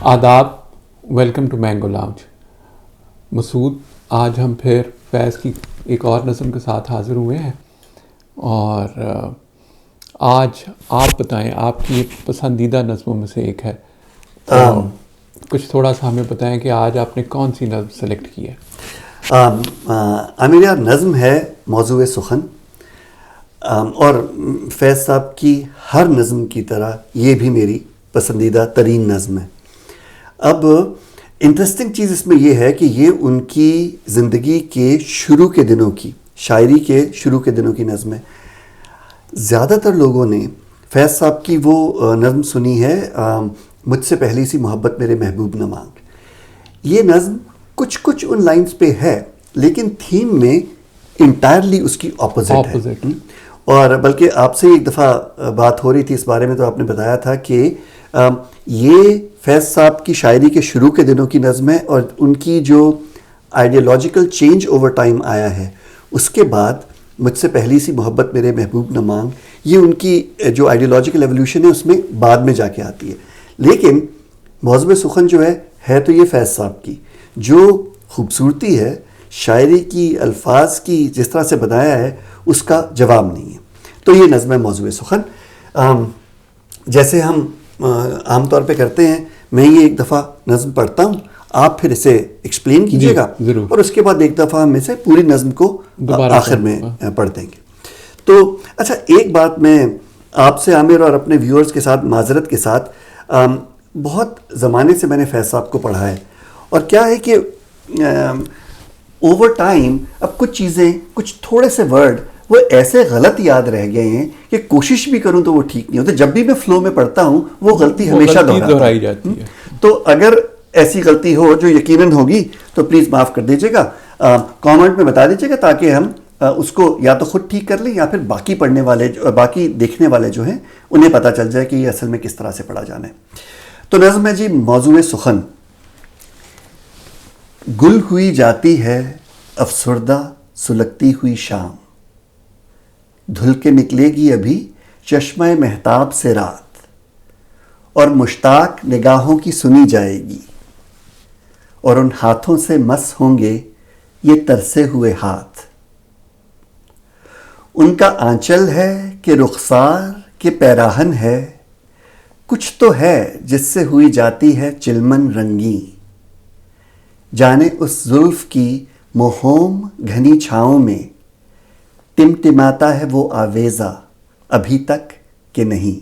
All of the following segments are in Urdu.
آداب، ویلکم ٹو مینگو لاؤنج. مسعود، آج ہم پھر فیض کی ایک اور نظم کے ساتھ حاضر ہوئے ہیں، اور آج آپ بتائیں، آپ کی پسندیدہ نظموں میں سے ایک ہے، تو کچھ تھوڑا سا ہمیں بتائیں کہ آج آپ نے کون سی نظم سلیکٹ کی ہے. عامر یار، نظم ہے موضوع سخن، اور فیض صاحب کی ہر نظم کی طرح یہ بھی میری پسندیدہ ترین نظم ہے. اب انٹرسٹنگ چیز اس میں یہ ہے کہ یہ ان کی زندگی کے شروع کے دنوں کی، شاعری کے شروع کے دنوں کی نظم ہے. زیادہ تر لوگوں نے فیض صاحب کی وہ نظم سنی ہے، مجھ سے پہلی سی محبت میرے محبوب نہ مانگ. یہ نظم کچھ ان لائنز پہ ہے، لیکن تھیم میں انٹائرلی اس کی اپوزٹ ہے. اور بلکہ آپ سے ایک دفعہ بات ہو رہی تھی اس بارے میں، تو آپ نے بتایا تھا کہ یہ فیض صاحب کی شاعری کے شروع کے دنوں کی نظم ہے، اور ان کی جو آئیڈیالوجیکل چینج اوور ٹائم آیا ہے، اس کے بعد مجھ سے پہلی سی محبت میرے محبوب نہ مانگ، یہ ان کی جو آئیڈیالوجیکل ایولیوشن ہے اس میں بعد میں جا کے آتی ہے. لیکن موضوع سخن جو ہے تو یہ فیض صاحب کی جو خوبصورتی ہے شاعری کی، الفاظ کی، جس طرح سے بنایا ہے، اس کا جواب نہیں ہے. تو یہ نظم ہے موضوع سخن. جیسے ہم عام طور پہ کرتے ہیں، میں یہ ایک دفعہ نظم پڑھتا ہوں، آپ پھر اسے ایکسپلین کیجیے گا، اور اس کے بعد ایک دفعہ ہم اسے پوری نظم کو آخر میں پڑھ دیں گے. تو اچھا، ایک بات میں آپ سے عامر اور اپنے ویورز کے ساتھ معذرت کے ساتھ، بہت زمانے سے میں نے فیض صاحب کو پڑھا ہے، اور کیا ہے کہ اوور ٹائم اب کچھ چیزیں، کچھ تھوڑے سے ورڈ وہ ایسے غلط یاد رہ گئے ہیں کہ کوشش بھی کروں تو وہ ٹھیک نہیں ہوتے. جب بھی میں فلو میں پڑھتا ہوں وہ غلطی ہمیشہ دہرائی جاتی ہے. تو اگر ایسی غلطی ہو، جو یقیناً ہوگی، تو پلیز معاف کر دیجیے گا، کامنٹ میں بتا دیجیے گا، تاکہ ہم اس کو یا تو خود ٹھیک کر لیں، یا پھر باقی پڑھنے والے، باقی دیکھنے والے جو ہیں، انہیں پتہ چل جائے کہ یہ اصل میں کس طرح سے پڑھا جانا ہے. تو نظم ہے جی موضوع سخن. گل ہوئی جاتی ہے افسردہ سلگتی ہوئی شام، دھل کے نکلے گی ابھی چشمہ مہتاب سے رات، اور مشتاق نگاہوں کی سنی جائے گی، اور ان ہاتھوں سے مس ہوں گے یہ ترسے ہوئے ہاتھ. ان کا آنچل ہے کہ رخسار کے پیراہن ہے، کچھ تو ہے جس سے ہوئی جاتی ہے چلمن رنگی، جانے اس زلف کی مہوم گھنی چھاؤں میں ٹمٹماتا ہے وہ آویزہ ابھی تک کہ نہیں.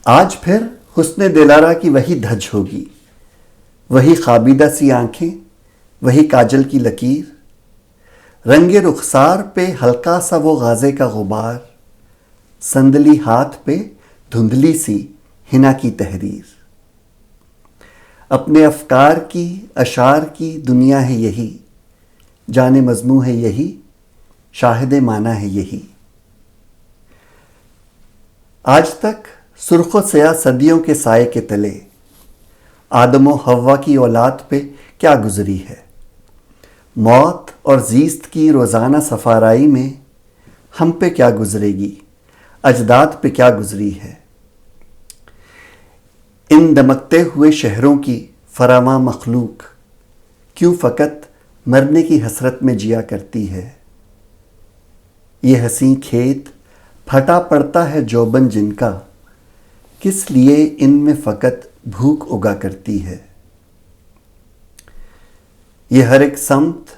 آج پھر حسن دلارا کی وہی دھج ہوگی، وہی خوابیدہ سی آنکھیں، وہی کاجل کی لکیر، رنگ رخسار پہ ہلکا سا وہ غازے کا غبار، سندلی ہاتھ پہ دھندلی سی حنا کی تحریر. اپنے افکار کی، اشعار کی دنیا ہے یہی، جانے مضموں ہے یہی، شاہد معنی ہے یہی. آج تک سرخ و سیاہ صدیوں کے سائے کے تلے آدم و حوا کی اولاد پہ کیا گزری ہے، موت اور زیست کی روزانہ سفارائی میں ہم پہ کیا گزرے گی، اجداد پہ کیا گزری ہے. ان دمکتے ہوئے شہروں کی فراواں مخلوق کیوں فقط مرنے کی حسرت میں جیا کرتی ہے. یہ حسین کھیت پھٹا پڑتا ہے جوبن جن کا، کس لیے ان میں فقط بھوک اگا کرتی ہے. یہ ہر ایک سمت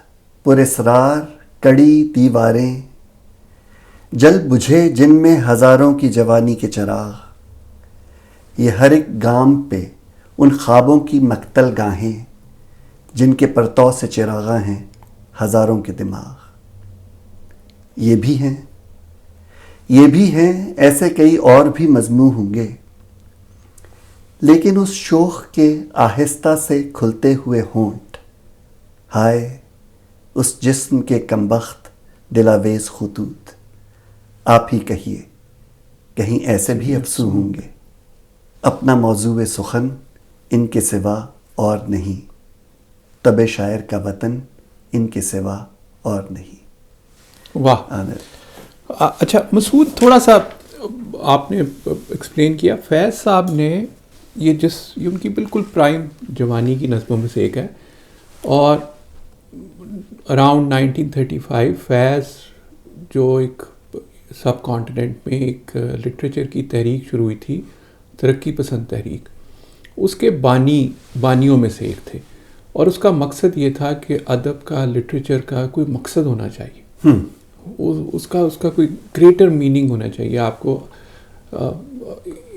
پر اسرار کڑی دیواریں جل بجھے جن میں ہزاروں کی جوانی کے چراغ، یہ ہر ایک گام پہ ان خوابوں کی مقتل گاہیں جن کے پرتو سے چراغاں ہیں ہزاروں کے دماغ. یہ بھی ہیں ایسے کئی اور بھی مضمون ہوں گے، لیکن اس شوخ کے آہستہ سے کھلتے ہوئے ہونٹ، ہائے اس جسم کے کمبخت دلاویز خطوط، آپ ہی کہیے کہیں ایسے بھی افسوں ہوں گے. اپنا موضوع سخن ان کے سوا اور نہیں، طب شاعر کا وطن ان کے سوا اور نہیں. واہ. اچھا مسعود، تھوڑا سا آپ نے ایکسپلین کیا، فیض صاحب نے یہ ان کی بالکل پرائم جوانی کی نظموں میں سے ایک ہے. اور اراؤنڈ 1935 فیض جو ایک سب کانٹیننٹ میں ایک لٹریچر کی تحریک شروع ہوئی تھی, ترقی پسند تحریک, اس کے بانیوں میں سے ایک تھے. اور اس کا مقصد یہ تھا کہ ادب کا, لٹریچر کا کوئی مقصد ہونا چاہیے, اس کا کوئی گریٹر میننگ ہونا چاہیے. آپ کو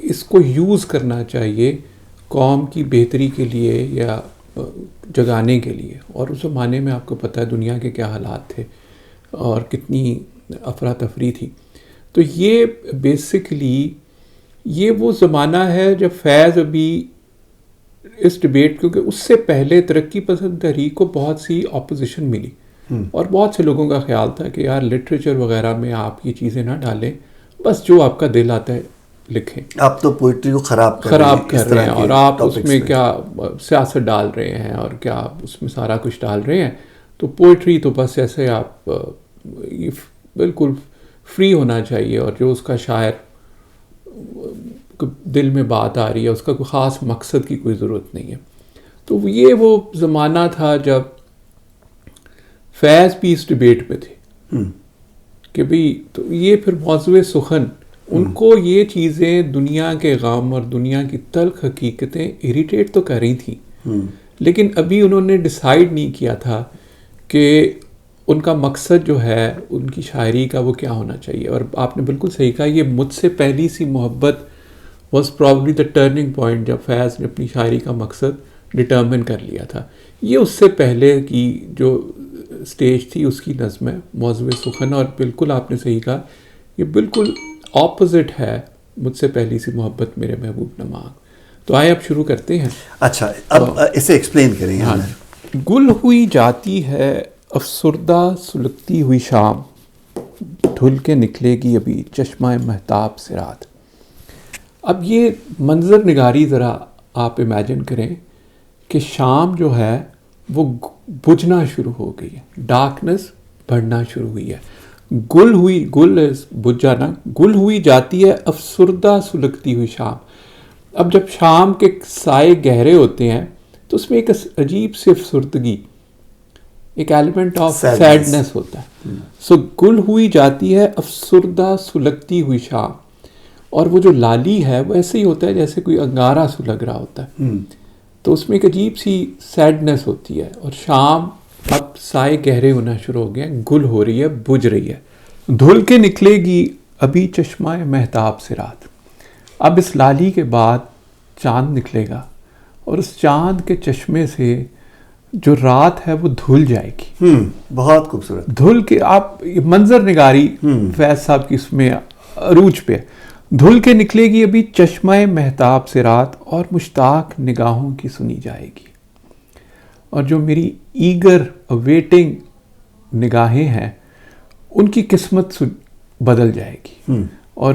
اس کو یوز کرنا چاہیے قوم کی بہتری کے لیے یا جگانے کے لیے. اور اس زمانے میں آپ کو پتہ ہے دنیا کے کیا حالات تھے اور کتنی افراتفری تھی. تو یہ بیسکلی یہ وہ زمانہ ہے جب فیض ابھی اس ڈبیٹ, کیونکہ اس سے پہلے ترقی پسند تحریک کو بہت سی اپوزیشن ملی اور بہت سے لوگوں کا خیال تھا کہ یار لٹریچر وغیرہ میں آپ یہ چیزیں نہ ڈالیں, بس جو آپ کا دل آتا ہے لکھیں. آپ تو پوئٹری کو خراب کر رہے ہیں اور آپ اس میں کیا سیاست ڈال رہے ہیں اور کیا اس میں سارا کچھ ڈال رہے ہیں. تو پوئٹری تو بس ایسے آپ بالکل فری ہونا چاہیے, اور جو اس کا شاعر دل میں بات آ رہی ہے اس کا کوئی خاص مقصد کی کوئی ضرورت نہیں ہے. تو یہ وہ زمانہ تھا جب فیض بھی اس ڈبیٹ میں تھے کہ بھئی تو یہ پھر موضوع سخن, ان کو یہ چیزیں دنیا کے غم اور دنیا کی تلخ حقیقتیں اریٹیٹ تو کر رہی تھیں, لیکن ابھی انہوں نے ڈیسائیڈ نہیں کیا تھا کہ ان کا مقصد جو ہے ان کی شاعری کا وہ کیا ہونا چاہیے. اور آپ نے بالکل صحیح کہا, یہ مجھ سے پہلی سی محبت was probably the turning point جب فیض نے اپنی شاعری کا مقصد ڈٹرمن کر لیا تھا. یہ اس سے پہلے کی جو سٹیج تھی اس کی نظم ہے موضوع سخن, اور بالکل آپ نے صحیح کہا یہ بالکل اپوزٹ ہے مجھ سے پہلی سی محبت میرے محبوب نماگ. تو آئے اب شروع کرتے ہیں. اچھا اب اسے ایکسپلین کریں. ہاں, گل ہوئی جاتی ہے افسردہ سلگتی ہوئی شام, ڈھل کے نکلے گی ابھی چشمہ مہتاب سے رات. اب یہ منظر نگاری ذرا آپ امیجن کریں کہ شام جو ہے وہ بجھنا شروع ہو گئی ہے, ڈارکنس بڑھنا شروع ہوئی ہے. گل بجھ جانا, گل ہوئی جاتی ہے افسردہ سلگتی ہوئی شام. اب جب شام کے سائے گہرے ہوتے ہیں تو اس میں ایک عجیب سی افسردگی, ایک ایلیمنٹ آف سیڈنس ہوتا ہے. سو گل ہوئی جاتی ہے افسردہ سلگتی ہوئی شام, اور وہ جو لالی ہے وہ ایسے ہی ہوتا ہے جیسے کوئی انگارہ سلگ رہا ہوتا ہے. تو اس میں ایک عجیب سی سیڈنس ہوتی ہے, اور شام اب سائے گہرے ہونا شروع ہو گئے, گل ہو رہی ہے, بجھ رہی ہے. دھل کے نکلے گی ابھی چشمہ مہتاب سے رات. اب اس لالی کے بعد چاند نکلے گا, اور اس چاند کے چشمے سے جو رات ہے وہ دھل جائے گی. بہت خوبصورت. دھل کے آپ منظر نگاری فیض صاحب کی اس میں عروج پہ, دھل کے نکلے گی ابھی چشمہ مہتاب سے رات, اور مشتاق نگاہوں کی سنی جائے گی. اور جو میری ایگر اویٹنگ نگاہیں ہیں ان کی قسمت بدل جائے گی. اور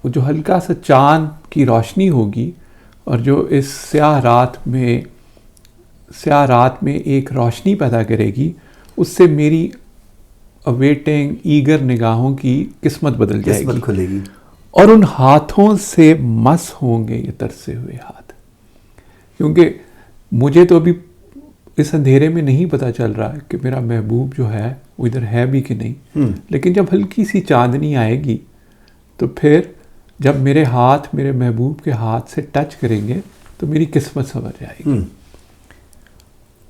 جو ہلکا سا چاند کی روشنی ہوگی اور جو اس سیاہ رات میں ایک روشنی پیدا کرے گی, اس سے میری اویٹنگ ایگر نگاہوں کی قسمت بدل جائے گی, کھلے گی. اور ان ہاتھوں سے مس ہوں گے یہ ترسے ہوئے ہاتھ. کیونکہ مجھے تو ابھی اس اندھیرے میں نہیں پتہ چل رہا کہ میرا محبوب جو ہے وہ ادھر ہے بھی کہ نہیں, لیکن جب ہلکی سی چاندنی آئے گی تو پھر جب میرے ہاتھ میرے محبوب کے ہاتھ سے ٹچ کریں گے تو میری قسمت سنور جائے گی.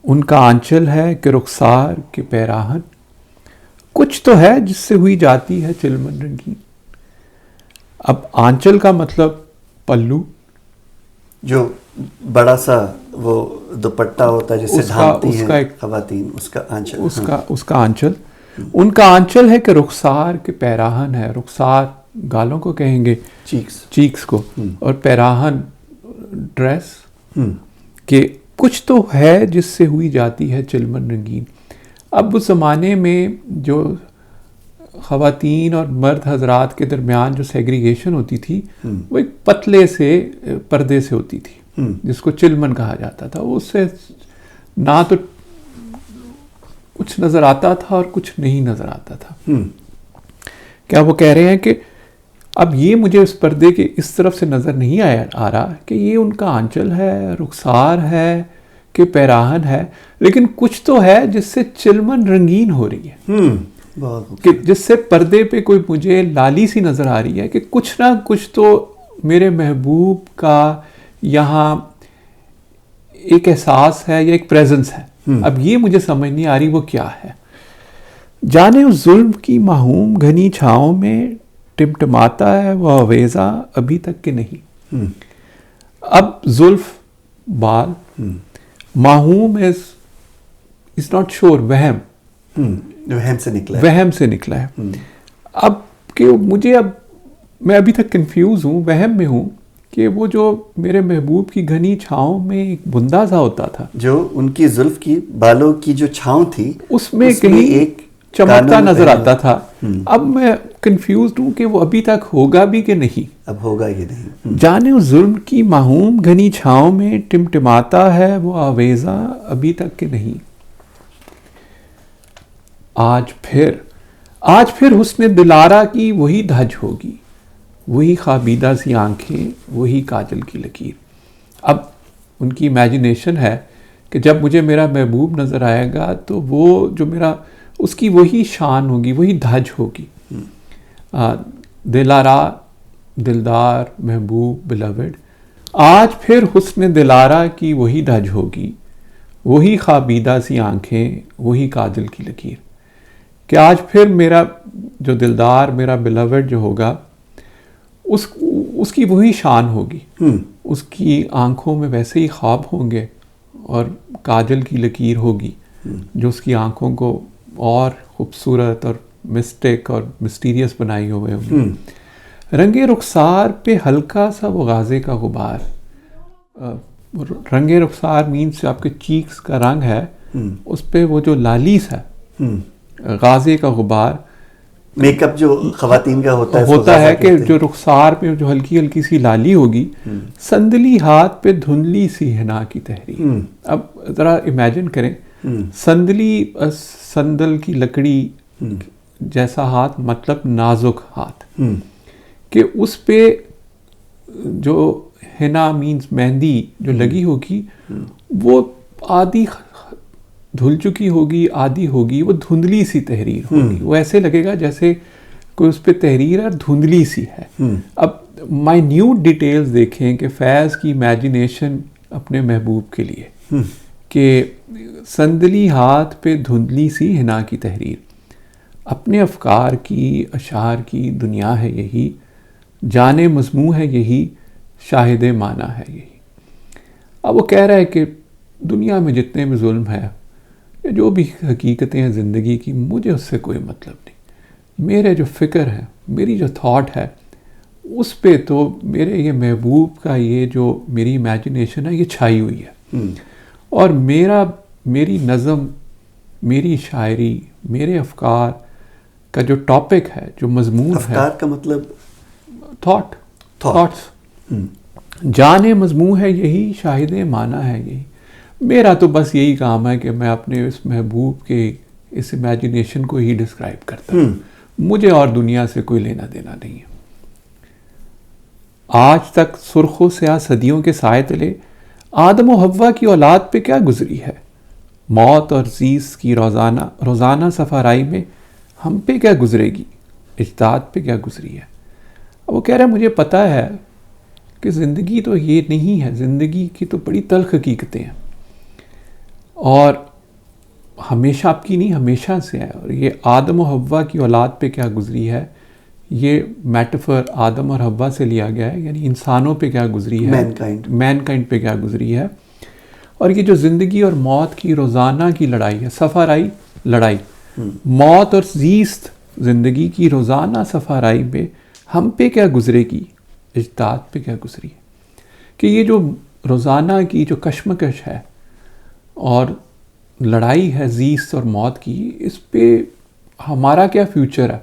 ان کا آنچل ہے کہ رخسار کے پیراہن, کچھ تو ہے جس سے ہوئی جاتی ہے چلمن رنگین. اب آنچل کا مطلب پلو, جو بڑا سا وہ دوپٹہ ہوتا ہے جس سے ڈھانپتی ہیں خواتین, اس کا آنچل. اس کا آنچل. ان کا آنچل ہے کہ رخسار کے پیراہن ہے. رخسار گالوں کو کہیں گے, چیکس کو, اور پیراہن ڈریس, کہ کچھ تو ہے جس سے ہوئی جاتی ہے چلمن رنگین. اب اس زمانے میں جو خواتین اور مرد حضرات کے درمیان جو سیگریگیشن ہوتی تھی وہ ایک پتلے سے پردے سے ہوتی تھی جس کو چلمن کہا جاتا تھا. اس سے نہ تو کچھ نظر آتا تھا اور کچھ نہیں نظر آتا تھا. کیا وہ کہہ رہے ہیں کہ اب یہ مجھے اس پردے کے اس طرف سے نظر نہیں آ رہا کہ یہ ان کا آنچل ہے، رخسار ہے کہ پیراہن ہے، لیکن کچھ تو ہے جس سے چلمن رنگین ہو رہی ہے، کہ جس سے پردے پہ کوئی مجھے لالی سی نظر آ رہی ہے کہ کچھ نہ کچھ تو میرے محبوب کا یہاں ایک احساس ہے یا ایک پریزنس ہے. اب یہ مجھے سمجھ نہیں آ رہی وہ کیا ہے. جانے اس ظلم کی مہوم گھنی چھاؤں میں ٹمٹماتا ہے وہ آویزہ ابھی تک کہ نہیں. اب زلف، بال، مہوم از ناٹ شور، وہم سے نکلا ہے. اب کہ مجھے میں ابھی تک کنفیوز ہوں، وہم میں ہوں کہ وہ جو میرے محبوب کی گھنی چھاؤں میں ایک بندہ سا ہوتا تھا، جو ان کی زلف کی بالوں کی جو چھاؤں تھی اس میں کہیں ایک چمکتا نظر آتا تھا. اب میں کنفیوزڈ ہوں کہ وہ ابھی تک ہوگا بھی کہ نہیں. اب ہوگا یہ نہیں. جانے اس ظلم کی مہوم گھنی چھاؤں میں ٹمٹماتا ہے وہ آویزہ ابھی تک کہ نہیں. آج پھر حسن دلارا کی وہی دھج ہوگی، وہی خوابیدہ سی آنکھیں، وہی کاجل کی لکیر. اب ان کی امیجنیشن ہے کہ جب مجھے میرا محبوب نظر آئے گا تو وہ جو اس کی وہی شان ہوگی، وہی دھج ہوگی. دلارا، دلدار، محبوب، بلوڈ. آج پھر حسن دلارا کی وہی دھج ہوگی، وہی خوابیدہ سی آنکھیں، وہی کاجل کی لکیر. کہ آج پھر میرا جو دلدار، میرا بلوڈ جو ہوگا، اس کی وہی شان ہوگی، اس کی آنکھوں میں ویسے ہی خواب ہوں گے اور کاجل کی لکیر ہوگی جو اس کی آنکھوں کو اور خوبصورت اور مسٹک اور مسٹیریس بنائی ہوئے ہوں گے. رنگ رخسار پہ ہلکا سا وہ غازے کا غبار. رنگ رخسار مینس آپ کے چیکس کا رنگ ہے، اس پہ وہ جو لالیس ہے، غازے کا غبار. میک اپ جو خواتین کا ہوتا ہے کہ جو رخسار پہ جو ہلکی ہلکی سی لالی ہوگی. سندلی ہاتھ پہ دھندلی سی حنا کی تحریر. اب ذرا امیجن کریں، سندل کی لکڑی جیسا ہاتھ، مطلب نازک ہاتھ، کہ اس پہ جو حنا مینز مہندی جو لگی ہوگی وہ آدھی دھل چکی ہوگی، آدھی ہوگی، وہ دھندلی سی تحریر ہوگی. وہ ایسے لگے گا جیسے کوئی اس پہ تحریر ہے دھندلی سی ہے. اب مائنیوٹ ڈیٹیلز دیکھیں کہ فیض کی امیجنیشن اپنے محبوب کے لیے کہ سندلی ہاتھ پہ دھندلی سی حنا کی تحریر. اپنے افکار کی، اشعار کی دنیا ہے یہی، جانے مضموں ہے یہی، شاہد معنی ہے یہی. اب وہ کہہ رہا ہے کہ دنیا میں جتنے بھی ظلم ہے، جو بھی حقیقتیں ہیں زندگی کی، مجھے اس سے کوئی مطلب نہیں. میرے جو فکر ہے، میری جو تھاٹ ہے، اس پہ تو میرے یہ محبوب کا یہ جو میری امیجنیشن ہے یہ چھائی ہوئی ہے. اور میری نظم، میری شاعری، میرے افکار کا جو ٹاپک ہے، جو مضمون ہے، افکار کا مطلب تھاٹس، جانے مضمون ہے یہی، شاہد معنی ہے یہی. میرا تو بس یہی کام ہے کہ میں اپنے اس محبوب کے اس امیجنیشن کو ہی ڈسکرائب کرتا ہوں. مجھے اور دنیا سے کوئی لینا دینا نہیں ہے. آج تک سرخ و سیاہ صدیوں کے سائے تلے آدم و حوا کی اولاد پہ کیا گزری ہے. موت اور زیست کی روزانہ سفرائی میں ہم پہ کیا گزرے گی، اجداد پہ کیا گزری ہے. اب وہ کہہ رہا ہے مجھے پتہ ہے کہ زندگی تو یہ نہیں ہے، زندگی کی تو بڑی تلخ حقیقتیں ہیں، اور ہمیشہ آپ کی نہیں، ہمیشہ سے ہے. اور یہ آدم و حوا کی اولاد پہ کیا گزری ہے، یہ میٹافر آدم اور حوا سے لیا گیا ہے، یعنی انسانوں پہ کیا گزری ہے، مین کائنڈ پہ کیا گزری ہے. اور یہ جو زندگی اور موت کی روزانہ کی لڑائی ہے، سفرائی لڑائی، موت اور زیست زندگی کی روزانہ سفرائی میں ہم پہ کیا گزرے گی، اجداد پہ کیا گزری ہے. کہ یہ جو روزانہ کی جو کشمکش ہے اور لڑائی ہے زیست اور موت کی، اس پہ ہمارا کیا فیوچر ہے،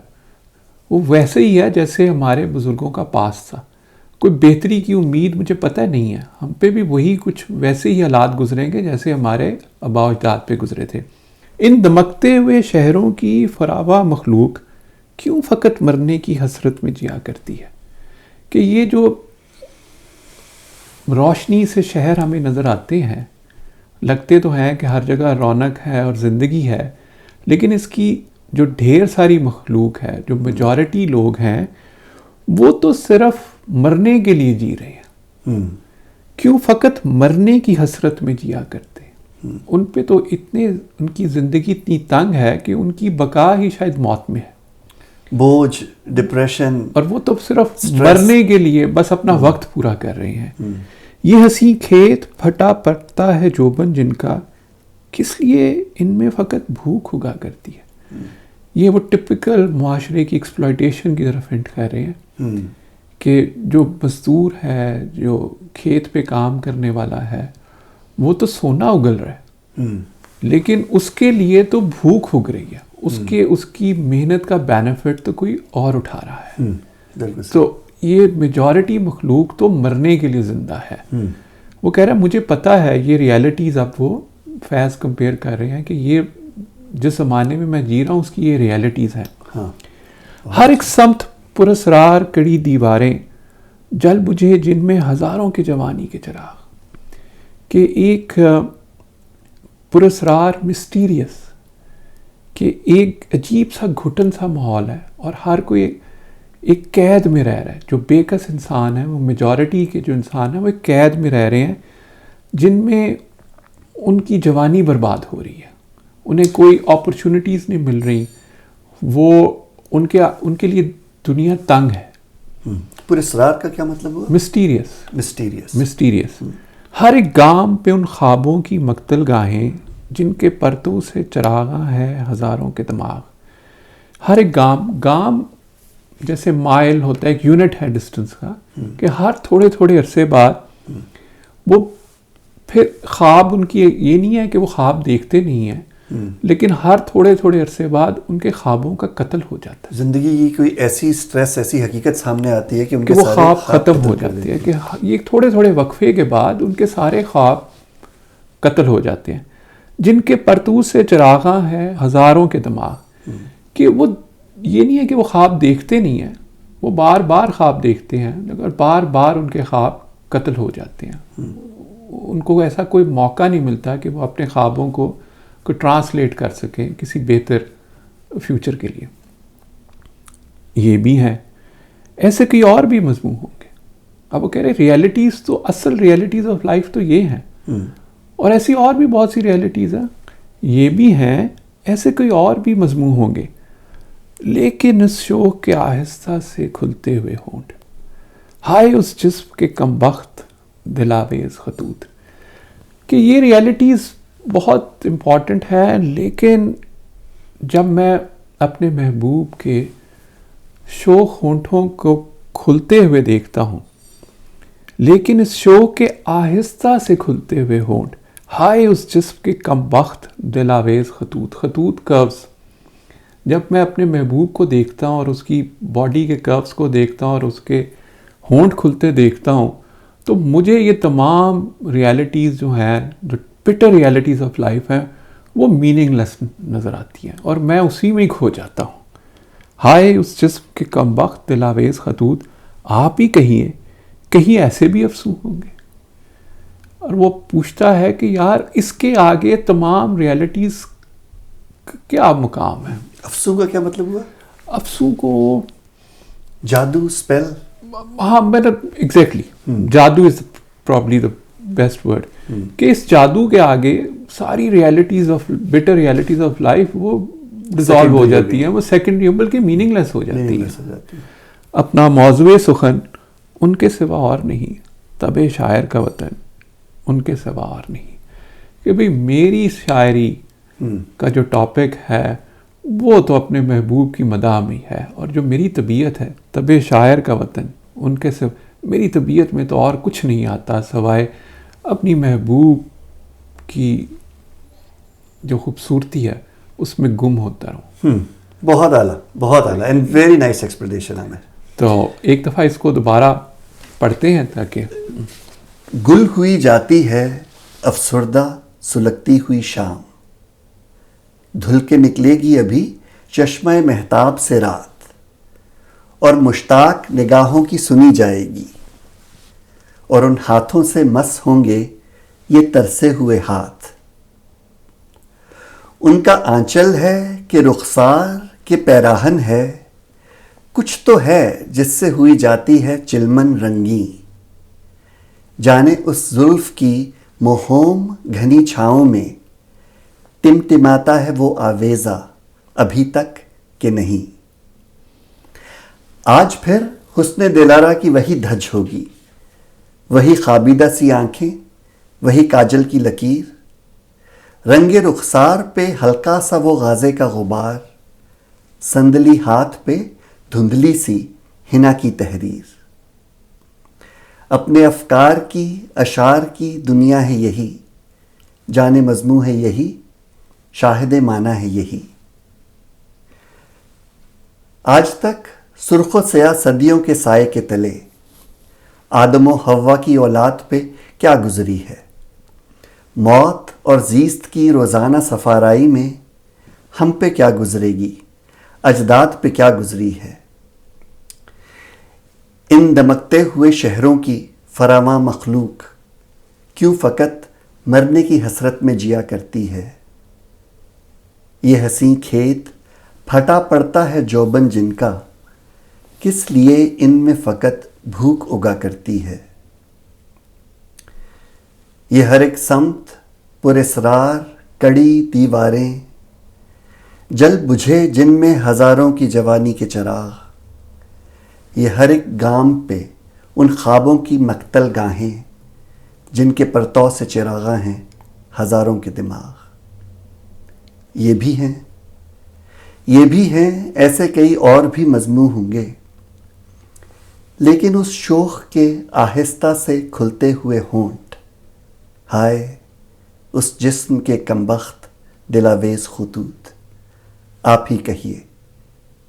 وہ ویسے ہی ہے جیسے ہمارے بزرگوں کا پاس تھا. کوئی بہتری کی امید مجھے پتہ نہیں ہے. ہم پہ بھی وہی کچھ ویسے ہی حالات گزریں گے جیسے ہمارے آباء و اجداد پہ گزرے تھے. ان دمکتے ہوئے شہروں کی فراوہ مخلوق کیوں فقط مرنے کی حسرت میں جیا کرتی ہے. کہ یہ جو روشنی سے شہر ہمیں نظر آتے ہیں، لگتے تو ہیں کہ ہر جگہ رونق ہے اور زندگی ہے، لیکن اس کی جو ڈھیر ساری مخلوق ہے، جو میجورٹی لوگ ہیں، وہ تو صرف مرنے کے لیے جی رہے ہیں. کیوں فقط مرنے کی حسرت میں جیا کرتے ہیں؟ ان پہ تو ان کی زندگی اتنی تنگ ہے کہ ان کی بقا ہی شاید موت میں ہے. بوجھ، ڈپریشن، اور وہ تو صرف مرنے کے لیے بس اپنا وقت پورا کر رہے ہیں. یہ ہنسی کھیت پھٹا پڑتا ہے جوبن جن کا، کس لیے ان میں فقط بھوک اگا کرتی ہے. یہ وہ ٹپکل معاشرے کی ایکسپلائٹیشن کی طرف ہنٹ کر رہے ہیں کہ جو مزدور ہے، جو کھیت پہ کام کرنے والا ہے، وہ تو سونا اگل رہا ہے، لیکن اس کے لیے تو بھوک اگ رہی ہے. اس کی محنت کا بینیفٹ تو کوئی اور اٹھا رہا ہے. تو یہ میجورٹی مخلوق تو مرنے کے لیے زندہ ہے. وہ کہہ رہا ہے مجھے پتا ہے یہ ریالٹیز. اب وہ فیض کمپیئر کر رہے ہیں کہ یہ جس زمانے میں جی رہا ہوں اس کی یہ ریالٹیز ہیں. ہر ایک سمت پراسرار کڑی دیواریں جل بجھے جن میں ہزاروں کے جوانی کے چراغ. کہ ایک پراسرار مسٹیریس، کہ ایک عجیب سا گھٹن سا ماحول ہے اور ہر کوئی ایک قید میں رہ رہا ہے. جو بے کس انسان ہیں، وہ میجورٹی کے جو انسان ہیں، وہ ایک قید میں رہ رہے ہیں جن میں ان کی جوانی برباد ہو رہی ہے، انہیں کوئی اپرچونٹیز نہیں مل رہی. وہ ان کے لیے دنیا تنگ ہے. پراسرار کا کیا مطلب ہوا؟ مسٹیریس. ہر ایک گام پہ ان خوابوں کی مقتل گاہیں جن کے پرتوں سے چراغاں ہے ہزاروں کے دماغ. ہر ایک گام جیسے مائل ہوتا ہے، ایک یونٹ ہے ڈسٹنس کا، کہ ہر تھوڑے تھوڑے عرصے بعد وہ پھر خواب ان کی یہ نہیں ہے کہ وہ خواب دیکھتے نہیں ہیں، لیکن ہر تھوڑے تھوڑے عرصے بعد ان کے خوابوں کا قتل ہو جاتا ہے. زندگی کی کوئی ایسی سٹریس، ایسی حقیقت سامنے آتی ہے کہ ان کے وہ خواب ختم ہو جاتے ہیں، کہ یہ تھوڑے تھوڑے وقفے کے بعد ان کے سارے خواب قتل ہو جاتے ہیں. جن کے پرتو سے چراغاں ہیں ہزاروں کے دماغ. کہ وہ یہ نہیں ہے کہ وہ خواب دیکھتے نہیں ہیں، وہ بار بار خواب دیکھتے ہیں، مگر بار بار ان کے خواب قتل ہو جاتے ہیں. ان کو ایسا کوئی موقع نہیں ملتا کہ وہ اپنے خوابوں کو ٹرانسلیٹ کر سکیں کسی بہتر فیوچر کے لیے. یہ بھی ہیں. ایسے کئی اور بھی مضمون ہوں گے. اب وہ کہہ رہے ریالٹیز تو، اصل ریالٹیز آف لائف تو یہ ہیں، اور ایسی اور بھی بہت سی ریالٹیز ہیں. یہ بھی ہیں. ایسے کوئی اور بھی مضمون ہوں گے، لیکن اس شوق کے آہستہ سے کھلتے ہوئے ہونٹ، ہائے اس جسم کے کم بخت دلاویز خطوط. کہ یہ ریالٹیز بہت امپورٹنٹ ہے، لیکن جب میں اپنے محبوب کے شوق ہونٹوں کو کھلتے ہوئے دیکھتا ہوں، لیکن اس شوق کے آہستہ سے کھلتے ہوئے ہونٹ، ہائے اس جسم کے کم بخت دلاویز خطوط کروز. جب میں اپنے محبوب کو دیکھتا ہوں اور اس کی باڈی کے کروز کو دیکھتا ہوں اور اس کے ہونٹ کھلتے دیکھتا ہوں، تو مجھے یہ تمام ریالٹیز جو ہیں، جو بٹر ریالٹیز آف لائف ہیں، وہ میننگ لیس نظر آتی ہیں، اور میں اسی میں ہی کھو جاتا ہوں. ہائے اس جسم کے کم بخت دلاویز خطوط. آپ ہی کہیے، کہیں ایسے بھی افسوں ہوں گے. اور وہ پوچھتا ہے کہ یار اس کے آگے تمام ریالٹیز کیا مقام ہے. افسوں کا کیا مطلب ہوا؟ افسوں کو جادو، اسپیل. ہاں ایگزیکٹلی، جادو is probably the best word. کہ اس جادو کے آگے ساری realities of butter realities of life وہ ڈیزالو ہو جاتی ہیں، وہ سیکنڈری بلکہ میننگ لیس ہو جاتی ہیں. اپنا موضوع سخن ان کے سوا اور نہیں، طب شاعر کا وطن ان کے سوا اور نہیں. کہ بھئی میری شاعری کا جو ٹاپک ہے وہ تو اپنے محبوب کی مداح میں ہے، اور جو میری طبیعت ہے، طب شاعر کا وطن ان کے سوا، میری طبیعت میں تو اور کچھ نہیں آتا سوائے اپنی محبوب کی جو خوبصورتی ہے اس میں گم ہوتا رہوں. بہت اعلیٰ، بہت اعلیٰ، اینڈ ویری نائس ایکسپلینیشن ہے. تو ایک دفعہ اس کو دوبارہ پڑھتے ہیں تاکہ گل ہوئی جاتی ہے افسردہ سلگتی ہوئی شام، دھل کے نکلے گی ابھی چشمہ مہتاب سے رات، اور مشتاق نگاہوں کی سنی جائے گی، اور ان ہاتھوں سے مس ہوں گے یہ ترسے ہوئے ہاتھ۔ ان کا آنچل ہے کہ رخسار کہ پیراہن ہے، کچھ تو ہے جس سے ہوئی جاتی ہے چلمن رنگی۔ جانے اس زلف کی مہوم گھنی چھاؤں میں ٹمٹماتا ہے وہ آویزہ ابھی تک کہ نہیں۔ آج پھر حسن دلارا کی وہی دھج ہوگی، وہی خوابیدہ سی آنکھیں، وہی کاجل کی لکیر، رنگ رخسار پہ ہلکا سا وہ غازے کا غبار، سندلی ہاتھ پہ دھندلی سی حنا کی تحریر۔ اپنے افکار کی اشعار کی دنیا ہے یہی، جانے مضموں ہے یہی، شاہد معنی ہے یہی۔ آج تک سرخ و سیاہ صدیوں کے سائے کے تلے آدم و حوا کی اولاد پہ کیا گزری ہے، موت اور زیست کی روزانہ سفارائی میں ہم پہ کیا گزرے گی، اجداد پہ کیا گزری ہے۔ ان دمکتے ہوئے شہروں کی فراواں مخلوق کیوں فقط مرنے کی حسرت میں جیا کرتی ہے۔ یہ حسین کھیت پھٹا پڑتا ہے جوبن جن کا، کس لیے ان میں فقط بھوک اگا کرتی ہے۔ یہ ہر ایک سمت پر اسرار کڑی دیواریں، جل بجھے جن میں ہزاروں کی جوانی کے چراغ۔ یہ ہر ایک گام پہ ان خوابوں کی مقتل گاہیں، جن کے پرتو سے چراغاں ہیں ہزاروں کے دماغ۔ یہ بھی ہیں ایسے کئی اور بھی مضمون ہوں گے، لیکن اس شوخ کے آہستہ سے کھلتے ہوئے ہونٹ، ہائے اس جسم کے کمبخت دلاویز خطوط، آپ ہی کہیے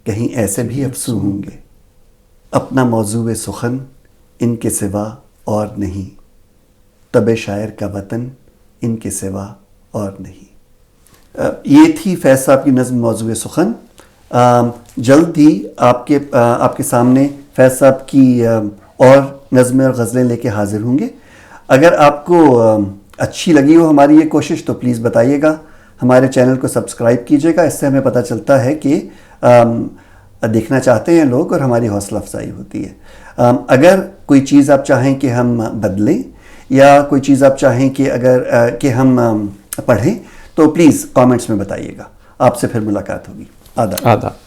کہیں ایسے بھی افسوں ہوں گے۔ اپنا موضوع سخن ان کے سوا اور نہیں، طب شاعر کا وطن ان کے سوا اور نہیں۔ یہ تھی فیض صاحب کی نظم موضوع سخن۔ جلد ہی آپ کے سامنے فیض صاحب کی اور نظمیں اور غزلیں لے کے حاضر ہوں گے۔ اگر آپ کو اچھی لگی ہو ہماری یہ کوشش تو پلیز بتائیے گا، ہمارے چینل کو سبسکرائب کیجیے گا، اس سے ہمیں پتہ چلتا ہے کہ دیکھنا چاہتے ہیں لوگ اور ہماری حوصلہ افزائی ہوتی ہے۔ اگر کوئی چیز آپ چاہیں کہ ہم بدلیں یا کوئی چیز آپ چاہیں کہ ہم پڑھیں تو پلیز کامنٹس میں بتائیے گا۔ آپ سے پھر ملاقات ہوگی۔ آداب۔